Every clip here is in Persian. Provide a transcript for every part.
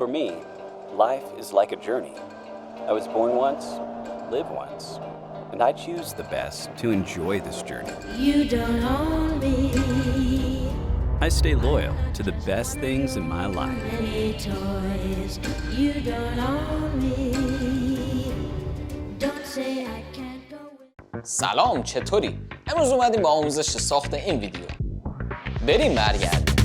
For me, life is like a journey. I was born once, live once, and I choose the best to enjoy this journey. You don't own me. I stay loyal to the best things in my life. Many toys. You don't own me. Don't say I can't go with. سلام، چطوری؟ امروز اومدیم با آموزش ساخت این ویدیو. بریم برگردیم.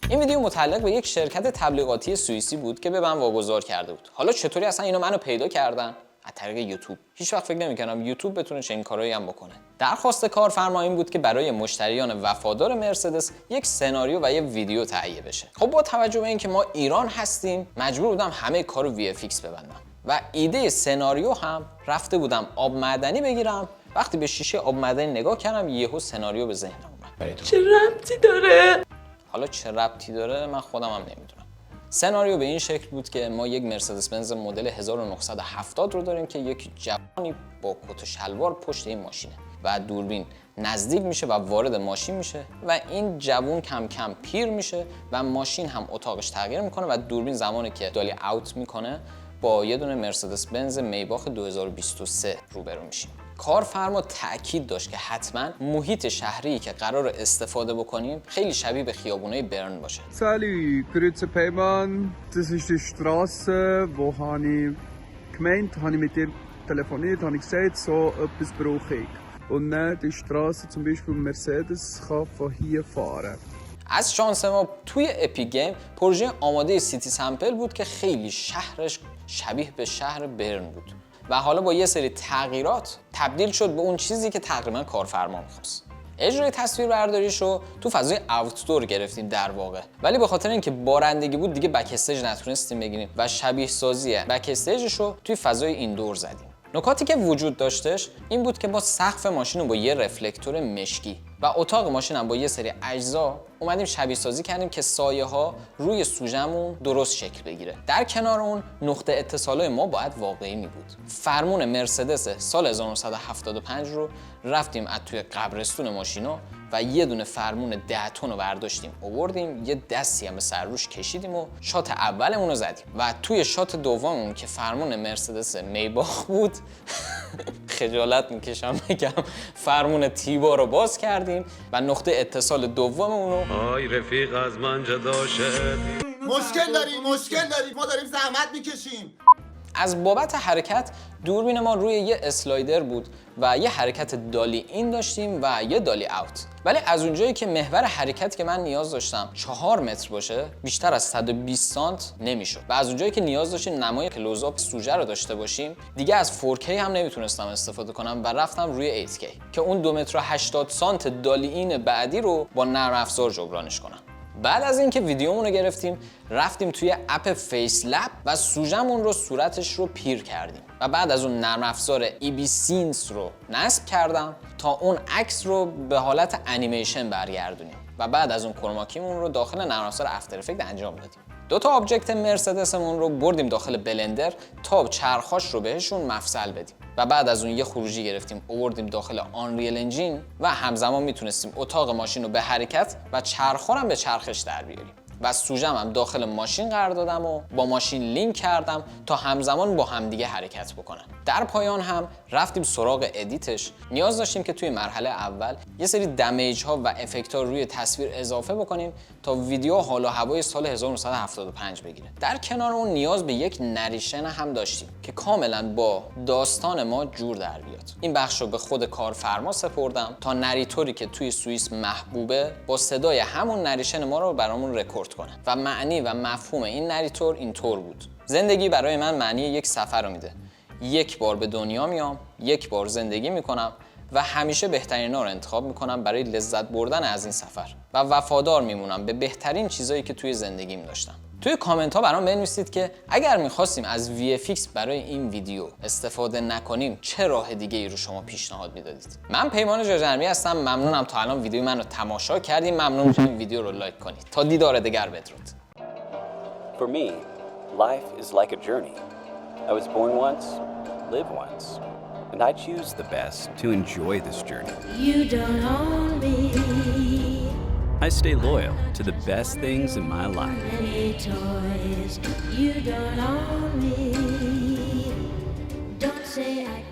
این ویدیو متعلق به یک شرکت تبلیغاتی سوئیسی بود که به من واگذار کرده بود. حالا چطوری اصلا اینو منو پیدا کردن؟ از طریق یوتیوب. هیچ وقت فکر نمی‌کردم یوتیوب بتونه چنین کارایی هم بکنه. درخواست کارفرما این بود که برای مشتریان وفادار مرسدس یک سناریو و یک ویدیو تهیه بشه. خب با توجه به اینکه ما ایران هستیم، مجبور بودم همه کارو وی اف ایکس ببندم. و ایده سناریو هم رفته بودم آب معدنی بگیرم. وقتی به شیشه آب معدنی نگاه کردم، یهو سناریو به ذهنم اومد. چه ربطی داره؟ حالا چه ربطی داره من خودم هم نمیدونم. سناریو به این شکل بود که ما یک مرسدس بنز مدل 1970 رو داریم که یک جوانی با کت و شلوار پشت این ماشینه و دوربین نزدیک میشه و وارد ماشین میشه و این جوون کم کم پیر میشه و ماشین هم اتاقش تغییر میکنه و دوربین زمانی که دالی اوت میکنه با یه دونه مرسدس بنز میباخ 2023 روبرو میشیم. کارفرما تأکید داشت که حتما محیط شهری که قرار استفاده بکنیم خیلی شبیه به خیابونای برن باشه. Salut, grüezi Peyman. Das ist die Straße, wo ich gemeint habe, mit dir telefoniert, habe ich gesagt, so etwas brauche ich. Und dann die Straße zum Beispiel Mercedes kann von hier fahren. از شانس ما توی اپیک گیم پروژه آماده سیتی سمپل بود که خیلی شهرش شبیه به شهر برن بود و حالا با یه سری تغییرات تبدیل شد به اون چیزی که تقریبا کارفرما می‌خواست. اجرای تصویربرداریش رو تو فضای آوتدور گرفتیم در واقع، ولی به خاطر اینکه بارندگی بود دیگه بک استیج نتونستیم بگیریم و شبیه سازی بک استیجش رو توی فضای ایندور زدیم. نکاتی که وجود داشتش این بود که ما سقف ماشین رو با یه رفلکتور مشکی و اتاق ماشین هم با یه سری اجزا اومدیم شبیه سازی کردیم که سایه ها روی سوژمون درست شکل بگیره. در کنار اون نقطه اتصالای ما باید واقعی می بود. فرمون مرسدس سال 1975 رو رفتیم از توی قبرستون ماشینا و یه دونه فرمون 10 تن رو برداشتیم آوردیم، یه دستی هم به سر روش کشیدیم و شات اولمون رو زدیم و توی شات دوممون که فرمون مرسدس میباخ بود خجالت میکشم بگم فرمون تیبا رو باز کردیم و نقطه اتصال دوممون رو آی رفیق از من جدا شد. مشکل داریم ما داریم زحمت میکشیم. از بابت حرکت دوربین ما روی یه اسلایدر بود و یه حرکت دالی این داشتیم و یه دالی اوت. ولی از اونجایی که محور حرکت که من نیاز داشتم 4 متر باشه بیشتر از 120 سانت نمیشد و از اونجایی که نیاز داشتیم نمای کلوزآپ سوژه رو داشته باشیم دیگه از 4K هم نمیتونستم استفاده کنم و رفتم روی 8K که اون 2 متر و 80 سانت دالی این بعدی رو با نرم افزار جبرانش کنم. بعد از اینکه ویدیومون رو گرفتیم رفتیم توی اپ فیس لب و سوژمون رو صورتش رو پیر کردیم و بعد از اون نرم افزار ایبی سینس رو نصب کردم تا اون عکس رو به حالت انیمیشن برگردونیم و بعد از اون کرماکیمون رو داخل نرم افزار افتر افکت انجام دادیم. 2 تا آبجکت مرسدسمون رو بردیم داخل بلندر تا چرخاش رو بهشون مفصل بدیم و بعد از اون یه خروجی گرفتیم آوردیم داخل آنریل انجین و همزمان میتونستیم اتاق ماشین رو به حرکت و چرخا رو به چرخش در بیاریم و سوژم هم داخل ماشین قرار دادم و با ماشین لینک کردم تا همزمان با همدیگه حرکت بکنن. در پایان هم رفتیم سراغ ادیتش. نیاز داشتیم که توی مرحله اول یه سری دمیج ها و افکت ها روی تصویر اضافه بکنیم تا ویدیو حال و هوای سال 1975 بگیره. در کنار اون نیاز به یک نریشن هم داشتیم که کاملا با داستان ما جور در بیاد. این بخش رو به خود کارفرما سپردم تا نریتوری که توی سوئیس محبوبه با صدای همون نریشن ما رو برامون رکورد کنه و معنی و مفهوم این نریتور اینطور بود: زندگی برای من معنی یک سفر رو میده. یک بار به دنیا میام، یک بار زندگی میکنم و همیشه بهترینا رو انتخاب میکنم برای لذت بردن از این سفر و وفادار میمونم به بهترین چیزایی که توی زندگیم داشتم. توی کامنت ها برام بنویسید که اگر میخواستیم از VFX برای این ویدیو استفاده نکنیم چه راه دیگه ای رو شما پیشنهاد میدادید. من پیمان جاجرمی هستم. ممنونم تا الان ویدیو من رو تماشا کردیم. ممنون میشم این ویدیو رو لایک کنید. تا دیدار دگر بدرود. For me, life is like a journey. I was born once, live once, and I choose the best to enjoy this journey. You don't own me. I stay loyal to the best things in my life. Many toys, you don't own me. Don't say I